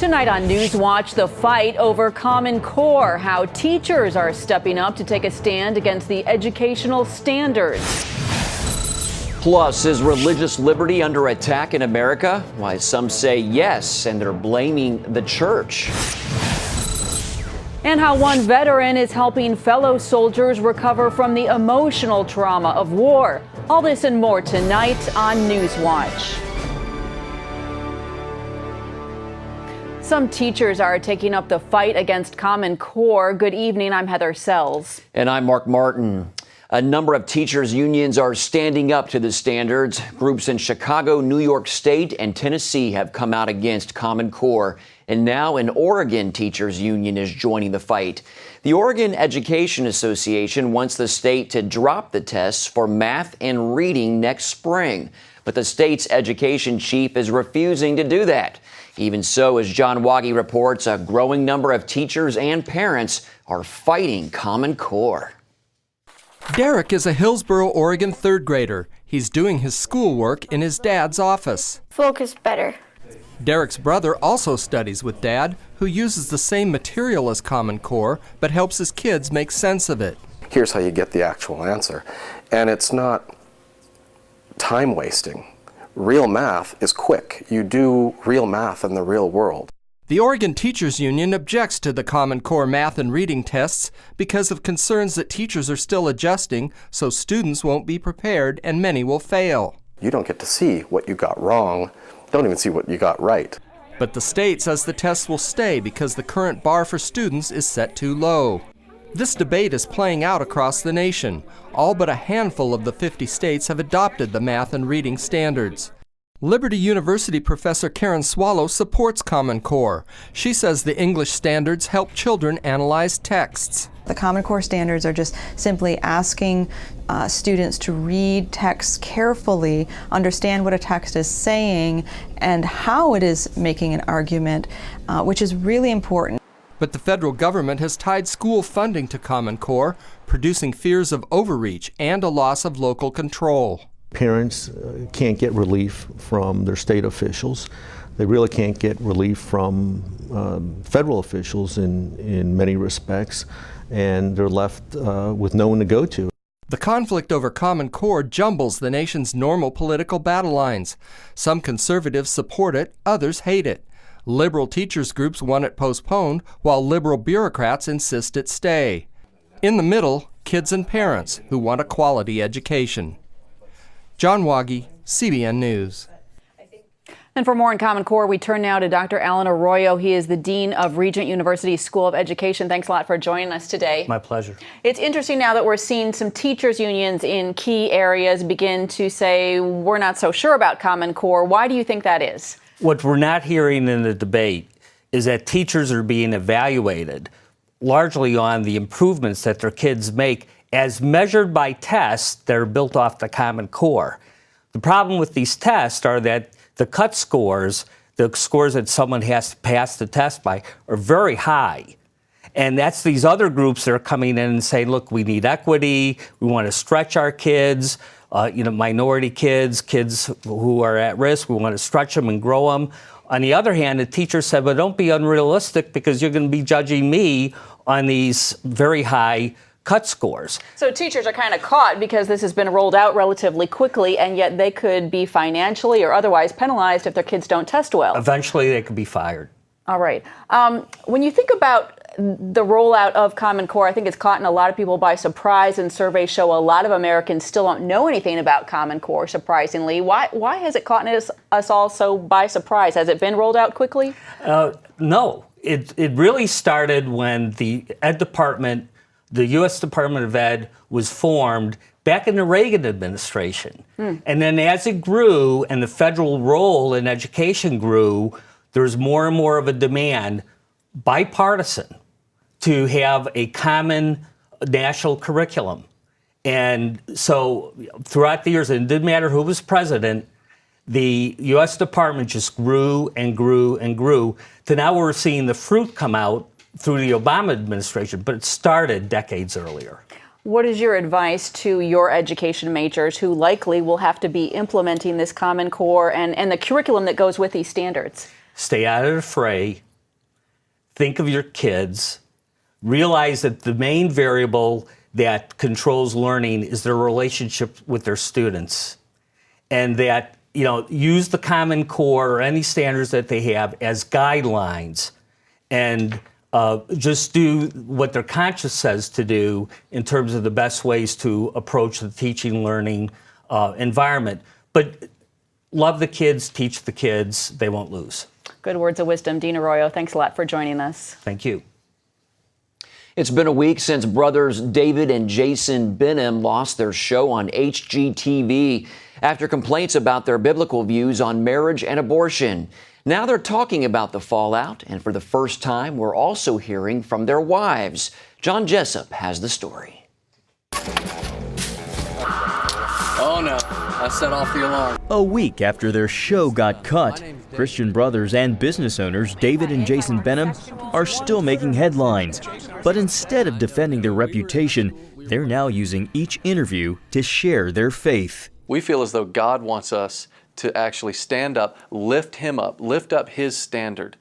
Tonight on NewsWatch, the fight over Common Core, how teachers are stepping up to take a stand against the educational standards. Plus, is religious liberty under attack in America? Why some say yes, and they're blaming the church. And how one veteran is helping fellow soldiers recover from the emotional trauma of war. All this and more tonight on NewsWatch. Some teachers are taking up the fight against Common Core. Good evening, I'm Heather Sells. And I'm Mark Martin. A number of teachers' unions are standing up to the standards. Groups in Chicago, New York State, and Tennessee have come out against Common Core. And now an Oregon teachers' union is joining the fight. The Oregon Education Association wants the state to drop the tests for math and reading next spring. But the state's education chief is refusing to do that. Even so, as John Waggy reports, a growing number of teachers and parents are fighting Common Core. Derek is a Hillsboro, Oregon third grader. He's doing his schoolwork in his dad's office. Focus better. Derek's brother also studies with Dad, who uses the same material as Common Core, but helps his kids make sense of it. Here's how you get the actual answer. And it's not time wasting. Real math is quick. You do real math in the real world. The Oregon Teachers Union objects to the Common Core math and reading tests because of concerns that teachers are still adjusting, so students won't be prepared and many will fail. You don't get to see what you got wrong, don't even see what you got right. But the state says the tests will stay because the current bar for students is set too low. This debate is playing out across the nation. All but a handful of the 50 states have adopted the math and reading standards. Liberty University professor Karen Swallow supports Common Core. She says the English standards help children analyze texts. The Common Core standards are just simply asking students to read texts carefully, understand what a text is saying, and how it is making an argument, which is really important. But the federal government has tied school funding to Common Core, producing fears of overreach and a loss of local control. Parents can't get relief from their state officials. They really can't get relief from federal officials in many respects, and they're left with no one to go to. The conflict over Common Core jumbles the nation's normal political battle lines. Some conservatives support it, others hate it. Liberal teachers groups want it postponed, while liberal bureaucrats insist it stay. In the middle, kids and parents who want a quality education. John Waggy, CBN News. And for more on Common Core, we turn now to Dr. Alan Arroyo. He is the Dean of Regent University School of Education. Thanks a lot for joining us today. My pleasure. It's interesting now that we're seeing some teachers unions in key areas begin to say, we're not so sure about Common Core. Why do you think that is? What we're not hearing in the debate is that teachers are being evaluated largely on the improvements that their kids make as measured by tests that are built off the Common Core. The problem with these tests are that the cut scores, the scores that someone has to pass the test by, are very high. And that's these other groups that are coming in and saying, look, we need equity, we want to stretch our kids, minority kids, kids who are at risk, we want to stretch them and grow them. On the other hand, the teacher said, well, don't be unrealistic because you're going to be judging me on these very high cut scores. So teachers are kind of caught because this has been rolled out relatively quickly, and yet they could be financially or otherwise penalized if their kids don't test well. Eventually, they could be fired. All right. When you think about the rollout of Common Core, I think it's caught a lot of people by surprise, and surveys show a lot of Americans still don't know anything about Common Core, surprisingly. Why has it caught us all so by surprise? Has it been rolled out quickly? No. It really started when the Ed Department, the U.S. Department of Ed, was formed back in the Reagan administration. And then as it grew and the federal role in education grew, there's more and more of a demand, bipartisan, to have a common national curriculum. And so throughout the years, and it didn't matter who was president, the U.S. Department just grew and grew and grew to now we're seeing the fruit come out through the Obama administration, but it started decades earlier. What is your advice to your education majors who likely will have to be implementing this Common Core and the curriculum that goes with these standards? Stay out of the fray, think of your kids, realize that the main variable that controls learning is their relationship with their students, and that, use the Common Core or any standards that they have as guidelines, and just do what their conscience says to do in terms of the best ways to approach the teaching, learning environment. But love the kids, teach the kids, they won't lose. Good words of wisdom. Dean Arroyo, thanks a lot for joining us. Thank you. It's been a week since brothers David and Jason Benham lost their show on HGTV after complaints about their biblical views on marriage and abortion. Now they're talking about the fallout, and for the first time, we're also hearing from their wives. John Jessup has the story. Oh no, I set off the alarm. A week after their show got cut, Christian brothers and business owners David and Jason Benham are still making headlines. But instead of defending their reputation, they're now using each interview to share their faith. We feel as though God wants us to actually stand up, lift him up, lift up his standard,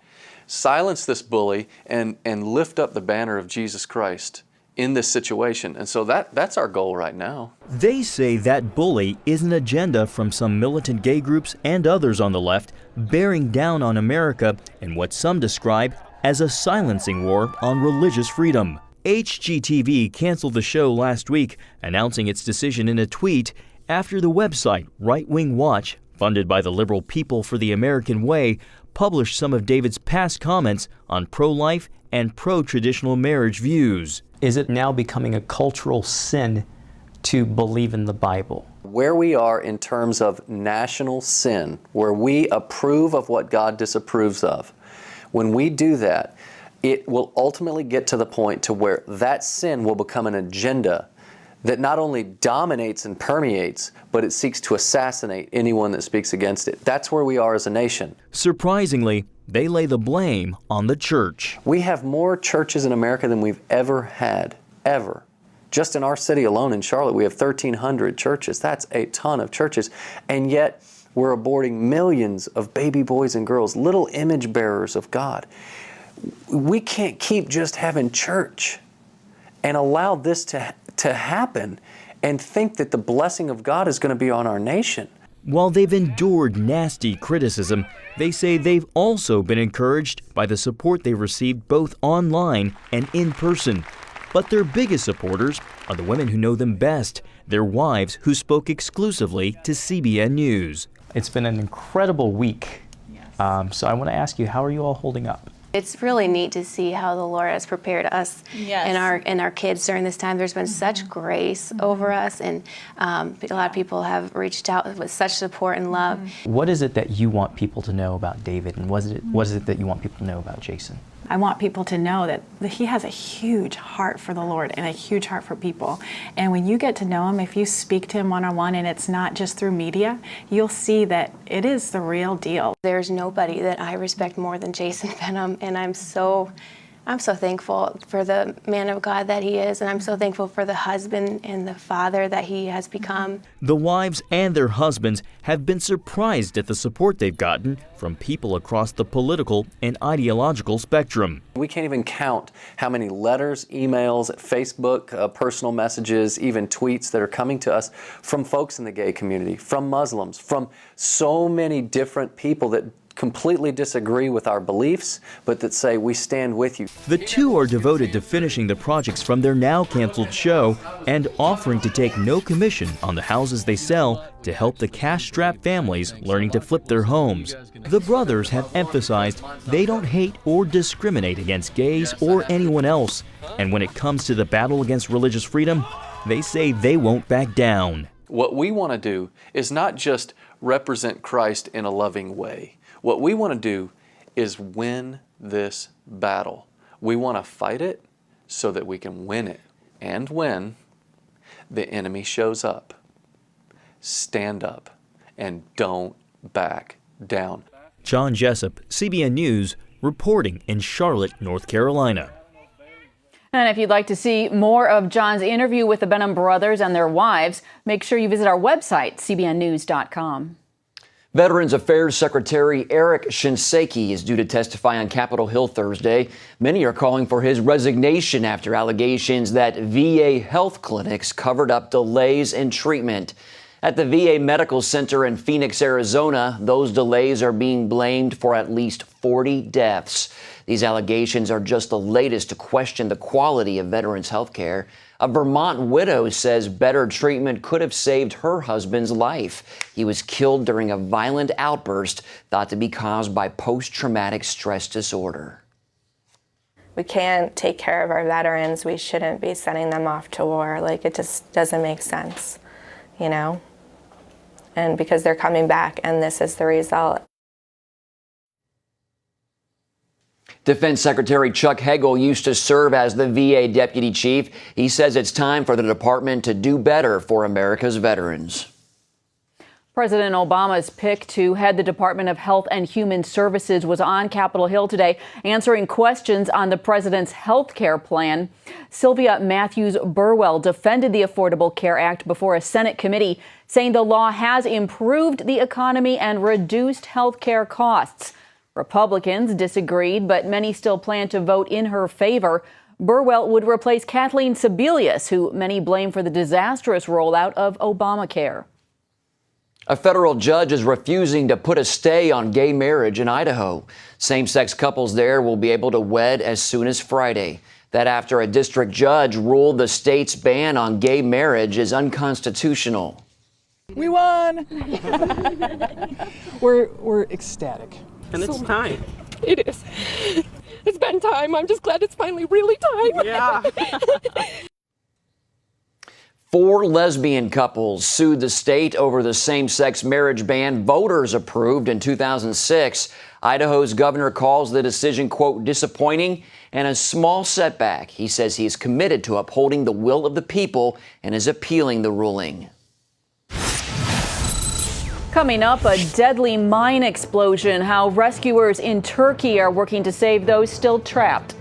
silence this bully, and lift up the banner of Jesus Christ in this situation. And so that's our goal right now. They say that bully is an agenda from some militant gay groups and others on the left bearing down on America in what some describe as a silencing war on religious freedom. HGTV canceled the show last week, announcing its decision in a tweet after the website Right Wing Watch, funded by the liberal People for the American Way, published some of David's past comments on pro-life and pro-traditional marriage views. Is it now becoming a cultural sin to believe in the Bible? Where we are in terms of national sin, where we approve of what God disapproves of, when we do that, it will ultimately get to the point to where that sin will become an agenda that not only dominates and permeates, but it seeks to assassinate anyone that speaks against it. That's where we are as a nation. Surprisingly, they lay the blame on the church. We have more churches in America than we've ever had, ever. Just in our city alone in Charlotte, we have 1,300 churches. That's a ton of churches. And yet, we're aborting millions of baby boys and girls, little image bearers of God. We can't keep just having church and allow this to happen and think that the blessing of God is going to be on our nation. While they've endured nasty criticism, they say they've also been encouraged by the support they received both online and in person. But their biggest supporters are the women who know them best, their wives who spoke exclusively to CBN News. It's been an incredible week. So I want to ask you, how are you all holding up? It's really neat to see how the Lord has prepared us and our kids during this time. There's been such grace over us, and a lot of people have reached out with such support and love. What is it that you want people to know about David, and what is it that you want people to know about Jason? I want people to know that he has a huge heart for the Lord and a huge heart for people. And when you get to know him, if you speak to him one-on-one and it's not just through media, you'll see that it is the real deal. There's nobody that I respect more than Jason Benham, and I'm so thankful for the man of God that he is, and I'm so thankful for the husband and the father that he has become. The wives and their husbands have been surprised at the support they've gotten from people across the political and ideological spectrum. We can't even count how many letters, emails, Facebook, personal messages, even tweets that are coming to us from folks in the gay community, from Muslims, from so many different people that completely disagree with our beliefs, but that say, we stand with you. The two are devoted to finishing the projects from their now canceled show and offering to take no commission on the houses they sell to help the cash-strapped families learning to flip their homes. The brothers have emphasized they don't hate or discriminate against gays or anyone else, and when it comes to the battle against religious freedom, they say they won't back down. What we want to do is not just represent Christ in a loving way. What we want to do is win this battle. We want to fight it so that we can win it. And when the enemy shows up, stand up and don't back down. John Jessup, CBN News, reporting in Charlotte, North Carolina. And if you'd like to see more of John's interview with the Benham brothers and their wives, make sure you visit our website, cbnnews.com. Veterans Affairs Secretary Eric Shinseki is due to testify on Capitol Hill Thursday. Many are calling for his resignation after allegations that VA health clinics covered up delays in treatment. At the VA Medical Center in Phoenix, Arizona, those delays are being blamed for at least 40 deaths. These allegations are just the latest to question the quality of veterans' health care. A Vermont widow says better treatment could have saved her husband's life. He was killed during a violent outburst thought to be caused by post-traumatic stress disorder. We can't take care of our veterans. We shouldn't be sending them off to war. Like, it just doesn't make sense, you know? And because they're coming back, and this is the result. Defense Secretary Chuck Hagel used to serve as the VA deputy chief. He says it's time for the department to do better for America's veterans. President Obama's pick to head the Department of Health and Human Services was on Capitol Hill today, answering questions on the president's health care plan. Sylvia Matthews Burwell defended the Affordable Care Act before a Senate committee, saying the law has improved the economy and reduced health care costs. Republicans disagreed, but many still plan to vote in her favor. Burwell would replace Kathleen Sebelius, who many blame for the disastrous rollout of Obamacare. A federal judge is refusing to put a stay on gay marriage in Idaho. Same-sex couples there will be able to wed as soon as Friday. That after a district judge ruled the state's ban on gay marriage is unconstitutional. We won! We're ecstatic. And it's time. It is. It's been time. I'm just glad it's finally really time. Yeah. 4 lesbian couples sued the state over the same-sex marriage ban voters approved in 2006. Idaho's governor calls the decision, quote, disappointing and a small setback. He says he is committed to upholding the will of the people and is appealing the ruling. Coming up, a deadly mine explosion, how rescuers in Turkey are working to save those still trapped.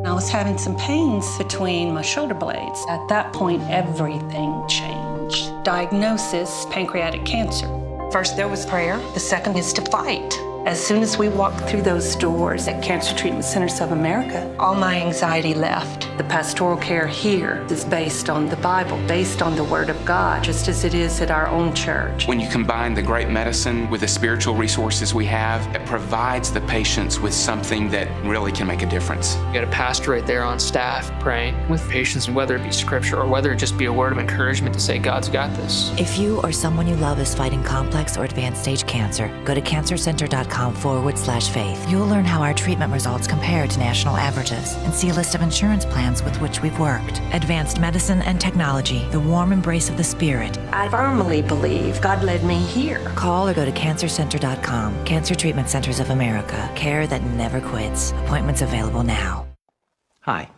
I was having some pains between my shoulder blades. At that point, everything changed. Diagnosis, pancreatic cancer. First, there was prayer. The second is to fight. As soon as we walked through those doors at Cancer Treatment Centers of America, all my anxiety left. The pastoral care here is based on the Bible, based on the Word of God, just as it is at our own church. When you combine the great medicine with the spiritual resources we have, it provides the patients with something that really can make a difference. You got a pastor right there on staff praying with patients, whether it be scripture or whether it just be a word of encouragement to say, God's got this. If you or someone you love is fighting complex or advanced stage cancer, go to cancercenter.com/faith. You'll learn how our treatment results compare to national averages and see a list of insurance plans with which we've worked. Advanced medicine and technology, the warm embrace of the spirit. I firmly believe God led me here. Call or go to cancercenter.com. Cancer Treatment Centers of America. Care that never quits. Appointments available now. Hi,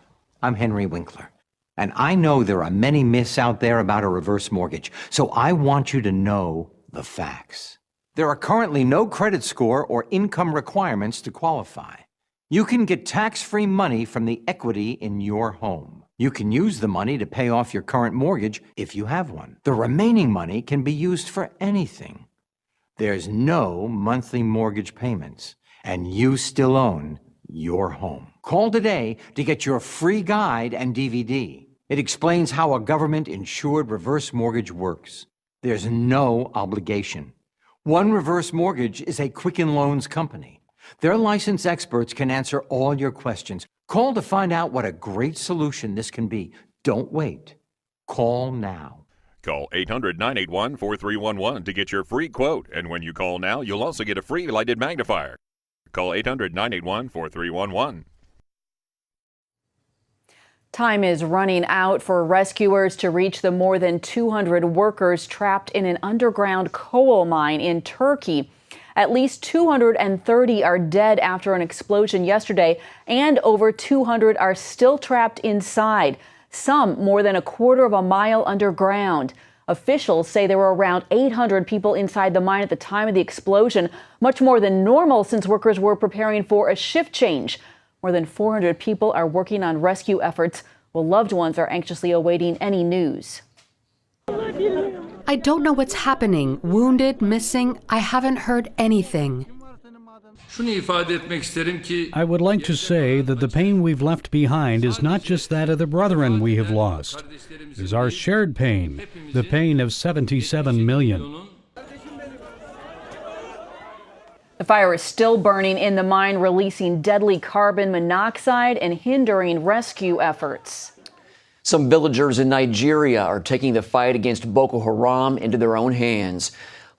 I'm Henry Winkler, and I know there are many myths out there about a reverse mortgage, so I want you to know the facts. There are currently no credit score or income requirements to qualify. You can get tax-free money from the equity in your home. You can use the money to pay off your current mortgage if you have one. The remaining money can be used for anything. There's no monthly mortgage payments, and you still own your home. Call today to get your free guide and DVD. It explains how a government-insured reverse mortgage works. There's no obligation. One Reverse Mortgage is a Quicken Loans company. Their licensed experts can answer all your questions. Call to find out what a great solution this can be. Don't wait. Call now. Call 800-981-4311 to get your free quote. And when you call now, you'll also get a free lighted magnifier. Call 800-981-4311. Time is running out for rescuers to reach the more than 200 workers trapped in an underground coal mine in Turkey. At least 230 are dead after an explosion yesterday, and over 200 are still trapped inside, some more than a quarter of a mile underground. Officials say there were around 800 people inside the mine at the time of the explosion, much more than normal since workers were preparing for a shift change. More than 400 people are working on rescue efforts, while loved ones are anxiously awaiting any news. I don't know what's happening. Wounded, missing, I haven't heard anything. I would like to say that the pain we've left behind is not just that of the brethren we have lost. It is our shared pain, the pain of 77 million. The fire is still burning in the mine, releasing deadly carbon monoxide and hindering rescue efforts. Some villagers in Nigeria are taking the fight against Boko Haram into their own hands.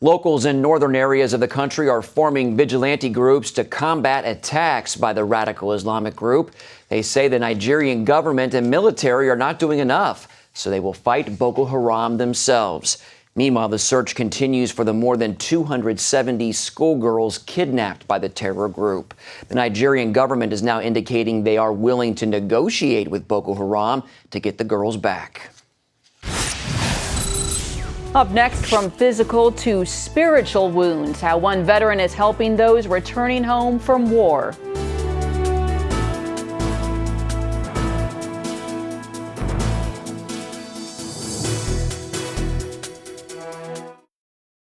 Locals in northern areas of the country are forming vigilante groups to combat attacks by the radical Islamic group. They say the Nigerian government and military are not doing enough, so they will fight Boko Haram themselves. Meanwhile, the search continues for the more than 270 schoolgirls kidnapped by the terror group. The Nigerian government is now indicating they are willing to negotiate with Boko Haram to get the girls back. Up next, from physical to spiritual wounds, how one veteran is helping those returning home from war.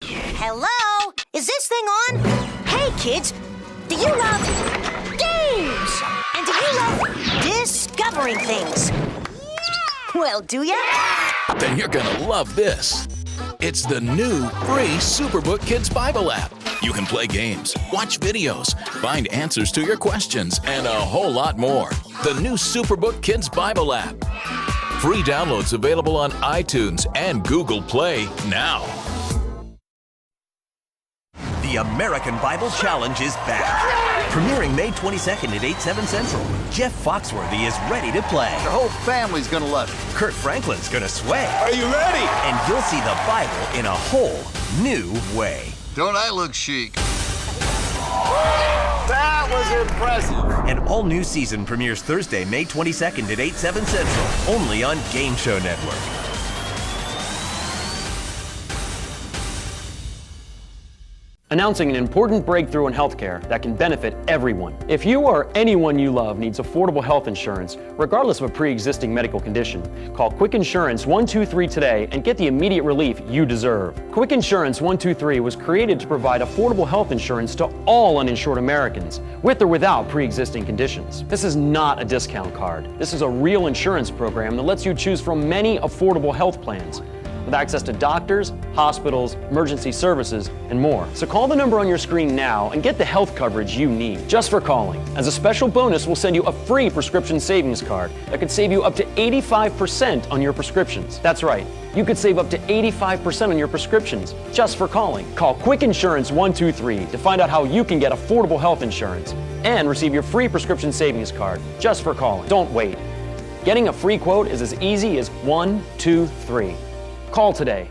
Hello? Is this thing on? Hey, kids, do you love games? And do you love discovering things? Well, do ya? Then you're gonna love this. It's the new free Superbook Kids Bible app. You can play games, watch videos, find answers to your questions, and a whole lot more. The new Superbook Kids Bible app. Free downloads available on iTunes and Google Play now. The American Bible Challenge is back. Premiering May 22nd at 8, 7 Central. Jeff Foxworthy is ready to play. The whole family's gonna love it. Kurt Franklin's gonna sway. Are you ready? And you'll see the Bible in a whole new way. Don't I look chic? That was impressive. An all-new season premieres Thursday, May 22nd at 8, 7 Central. Only on Game Show Network. Announcing an important breakthrough in healthcare that can benefit everyone. If you or anyone you love needs affordable health insurance, regardless of a pre-existing medical condition, call Quick Insurance 123 today and get the immediate relief you deserve. Quick Insurance 123 was created to provide affordable health insurance to all uninsured Americans, with or without pre-existing conditions. This is not a discount card. This is a real insurance program that lets you choose from many affordable health plans, with access to doctors, hospitals, emergency services, and more. So call the number on your screen now and get the health coverage you need, just for calling. As a special bonus, we'll send you a free prescription savings card that could save you up to 85% on your prescriptions. That's right, you could save up to 85% on your prescriptions, just for calling. Call Quick Insurance 123 to find out how you can get affordable health insurance and receive your free prescription savings card, just for calling. Don't wait. Getting a free quote is as easy as 1, 2, 3. Call today.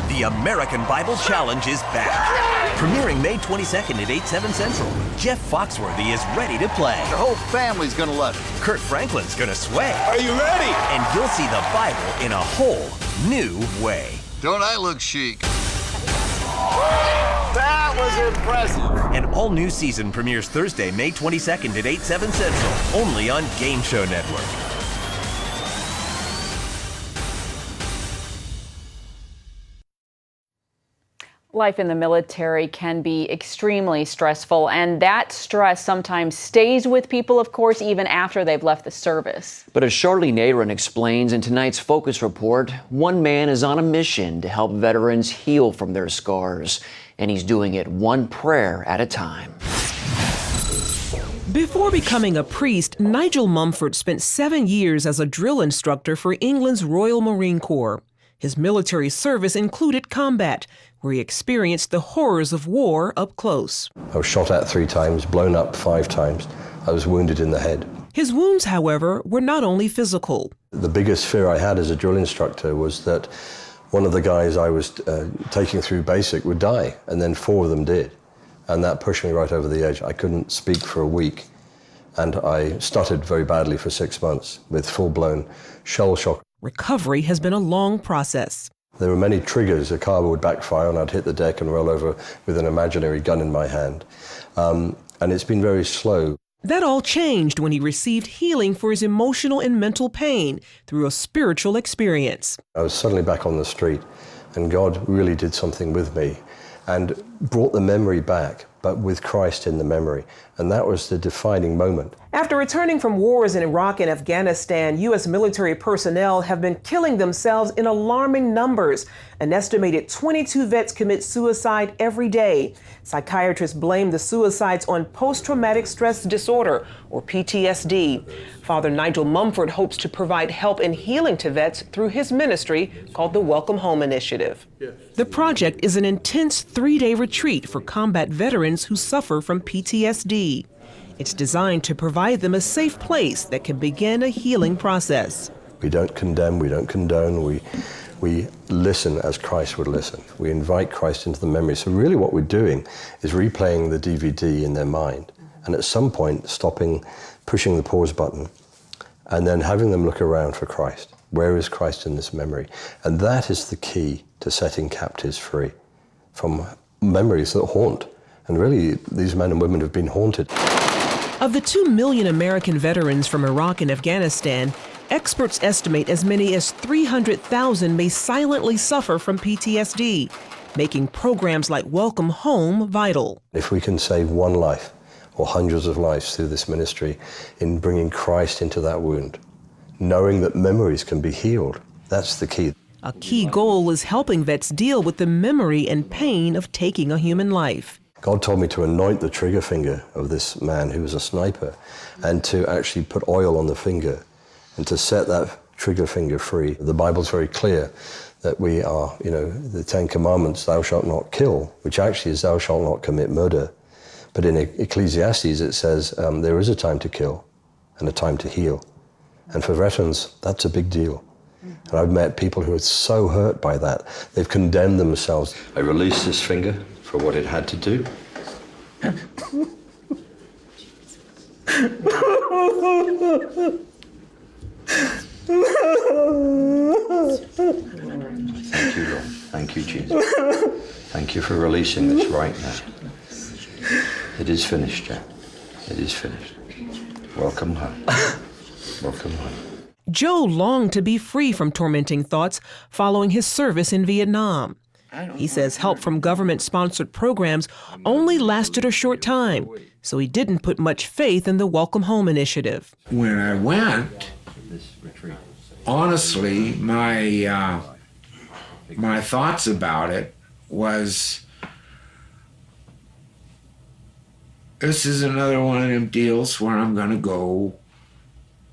The American Bible Challenge is back. Premiering May 22nd at 8, 7 Central. Jeff Foxworthy is ready to play. The whole family's gonna love it. Kurt Franklin's gonna sway. Are you ready? And you'll see the Bible in a whole new way. Don't I look chic? That was impressive. An all-new season premieres Thursday, May 22nd at 8, 7 Central. Only on Game Show Network. Life in the military can be extremely stressful, and that stress sometimes stays with people, of course, even after they've left the service. But as Charlene Aaron explains in tonight's Focus Report, one man is on a mission to help veterans heal from their scars, and he's doing it one prayer at a time. Before becoming a priest, Nigel Mumford spent 7 years as a drill instructor for England's Royal Marine Corps. His military service included combat, where he experienced the horrors of war up close. I was shot at 3 times, blown up 5 times. I was wounded in the head. His wounds, however, were not only physical. The biggest fear I had as a drill instructor was that one of the guys I was taking through basic would die, and then 4 of them did. And that pushed me right over the edge. I couldn't speak for a week, and I stuttered very badly for 6 months with full-blown shell shock. Recovery has been a long process. There were many triggers. A car would backfire and I'd hit the deck and roll over with an imaginary gun in my hand. And it's been very slow. That all changed when he received healing for his emotional and mental pain through a spiritual experience. I was suddenly back on the street, and God really did something with me and brought the memory back, but with Christ in the memory. And that was the defining moment. After returning from wars in Iraq and Afghanistan, U.S. military personnel have been killing themselves in alarming numbers. An estimated 22 vets commit suicide every day. Psychiatrists blame the suicides on post-traumatic stress disorder, or PTSD. Father Nigel Mumford hopes to provide help and healing to vets through his ministry called the Welcome Home Initiative. The project is an intense 3-day retreat for combat veterans who suffer from PTSD. It's designed to provide them a safe place that can begin a healing process. We don't condemn, we don't condone, we listen as Christ would listen. We invite Christ into the memory. So really what we're doing is replaying the DVD in their mind, and at some point stopping, pushing the pause button, and then having them look around for Christ. Where is Christ in this memory? And that is the key to setting captives free from memories that haunt. And really, these men and women have been haunted. Of the 2 million American veterans from Iraq and Afghanistan, experts estimate as many as 300,000 may silently suffer from PTSD, making programs like Welcome Home vital. If we can save one life or hundreds of lives through this ministry in bringing Christ into that wound, knowing that memories can be healed, that's the key. A key goal is helping vets deal with the memory and pain of taking a human life. God told me to anoint the trigger finger of this man who was a sniper and to actually put oil on the finger and to set that trigger finger free. The Bible's very clear that we are, the 10 Commandments, thou shalt not kill, which actually is thou shalt not commit murder. But in Ecclesiastes it says there is a time to kill and a time to heal. And for veterans, that's a big deal. And I've met people who are so hurt by that. They've condemned themselves. I released this finger for what it had to do. Thank you, Lord. Thank you, Jesus. Thank you for releasing this right now. It is finished, Jack. It is finished. Welcome home. Welcome home. Joe longed to be free from tormenting thoughts following his service in Vietnam. He says help from government-sponsored programs only lasted a short time, so he didn't put much faith in the Welcome Home Initiative. When I went, honestly, my thoughts about it was, this is another one of them deals where I'm going to go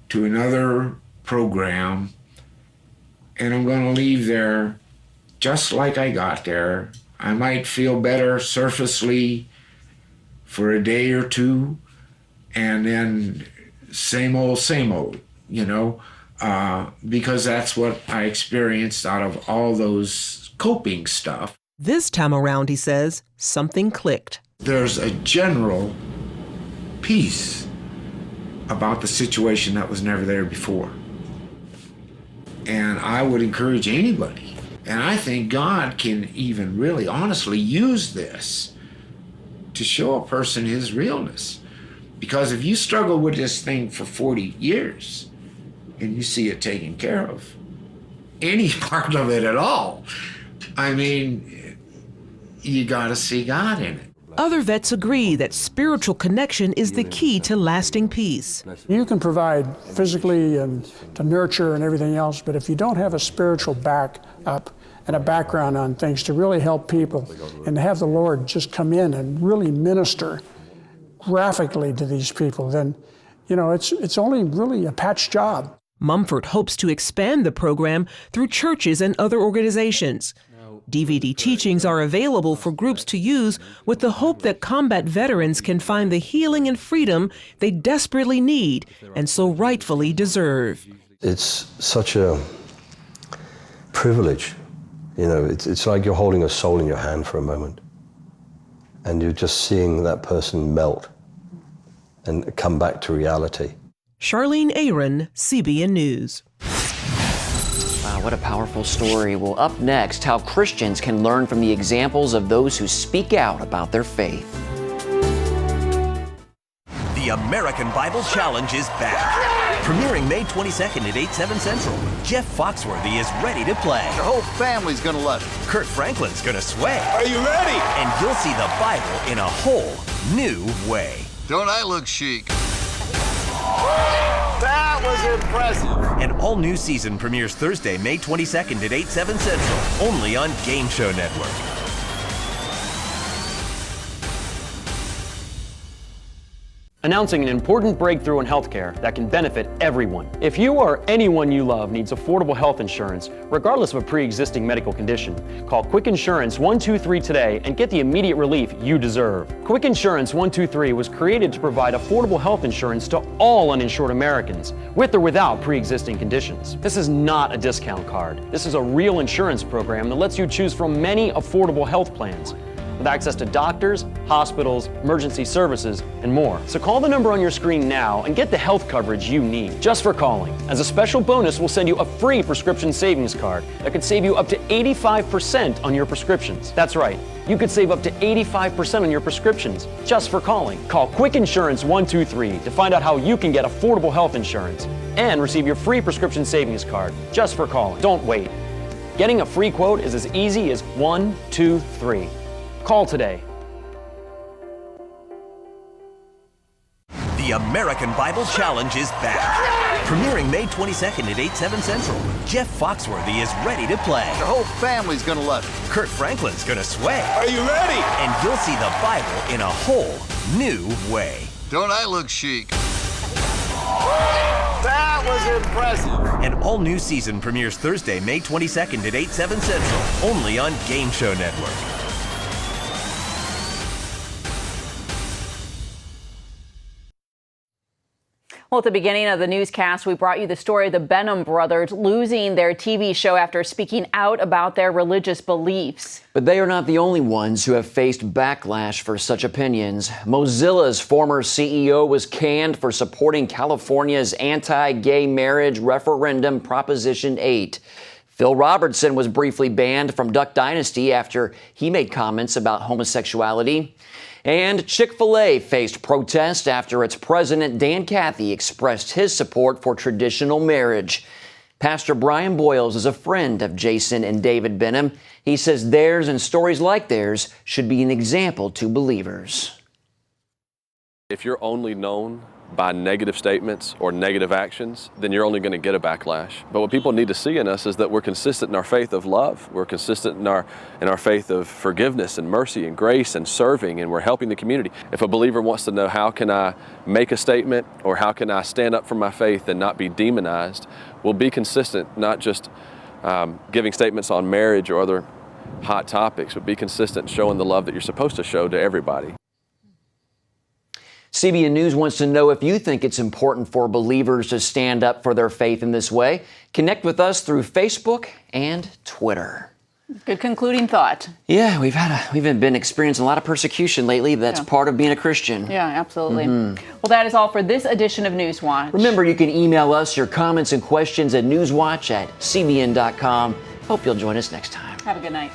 to another program and I'm going to leave there just like I got there. I might feel better surfacely for a day or two, and then same old, because that's what I experienced out of all those coping stuff. This time around, he says, something clicked. There's a general peace about the situation that was never there before. And I would encourage anybody, and I think God can even really honestly use this to show a person his realness. Because if you struggle with this thing for 40 years and you see it taken care of, any part of it at all, I mean, you gotta see God in it. Other vets agree that spiritual connection is the key to lasting peace. You can provide physically and to nurture and everything else, but if you don't have a spiritual backup and a background on things to really help people and to have the Lord just come in and really minister graphically to these people, then, it's only really a patch job. Mumford hopes to expand the program through churches and other organizations. DVD teachings are available for groups to use with the hope that combat veterans can find the healing and freedom they desperately need and so rightfully deserve. It's such a privilege. It's like you're holding a soul in your hand for a moment and you're just seeing that person melt and come back to reality. Charlene Aaron, CBN News. Wow, what a powerful story. Well, up next, how Christians can learn from the examples of those who speak out about their faith. The The American Bible Challenge is back. Premiering May 22nd at 8, 7 Central. Jeff Foxworthy is ready to play. The whole family's gonna love it. Kurt Franklin's gonna sway. Are you ready? And you'll see the Bible in a whole new way. Don't I look chic? That was impressive. An all-new season premieres Thursday, May 22nd at 8, 7 Central. Only on Game Show Network. Announcing an important breakthrough in healthcare that can benefit everyone. If you or anyone you love needs affordable health insurance, regardless of a pre-existing medical condition, call Quick Insurance 123 today and get the immediate relief you deserve. Quick Insurance 123 was created to provide affordable health insurance to all uninsured Americans, with or without pre-existing conditions. This is not a discount card. This is a real insurance program that lets you choose from many affordable health plans, with access to doctors, hospitals, emergency services, and more. So call the number on your screen now and get the health coverage you need, just for calling. As a special bonus, we'll send you a free prescription savings card that could save you up to 85% on your prescriptions. That's right, you could save up to 85% on your prescriptions just for calling. Call Quick Insurance 123 to find out how you can get affordable health insurance and receive your free prescription savings card just for calling. Don't wait. Getting a free quote is as easy as 1, 2, 3. Call today. The American Bible Challenge is back. Premiering May 22nd at 8, 7 Central. Jeff Foxworthy is ready to play. The whole family's gonna love it. Kurt Franklin's gonna sway. Are you ready? And you'll see the Bible in a whole new way. Don't I look chic? That was impressive. An all-new season premieres Thursday, May 22nd at 8, 7 Central. Only on Game Show Network. Well, at the beginning of the newscast, we brought you the story of the Benham brothers losing their TV show after speaking out about their religious beliefs. But they are not the only ones who have faced backlash for such opinions. Mozilla's former CEO was canned for supporting California's anti-gay marriage referendum Proposition 8. Phil Robertson was briefly banned from Duck Dynasty after he made comments about homosexuality. And Chick-fil-A faced protest after its president, Dan Cathy, expressed his support for traditional marriage. Pastor Brian Boyles is a friend of Jason and David Benham. He says theirs and stories like theirs should be an example to believers. If you're only known by negative statements or negative actions, then you're only going to get a backlash. But what people need to see in us is that we're consistent in our faith of love. We're consistent in our faith of forgiveness and mercy and grace and serving, and we're helping the community. If a believer wants to know how can I make a statement or how can I stand up for my faith and not be demonized, we'll be consistent, not just giving statements on marriage or other hot topics, but be consistent showing the love that you're supposed to show to everybody. CBN News wants to know if you think it's important for believers to stand up for their faith in this way. Connect with us through Facebook and Twitter. Good concluding thought. Yeah, we've been experiencing a lot of persecution lately. That's part of being a Christian. Yeah, absolutely. Well, that is all for this edition of NewsWatch. Remember, you can email us your comments and questions at newswatch@cbn.com. Hope you'll join us next time. Have a good night.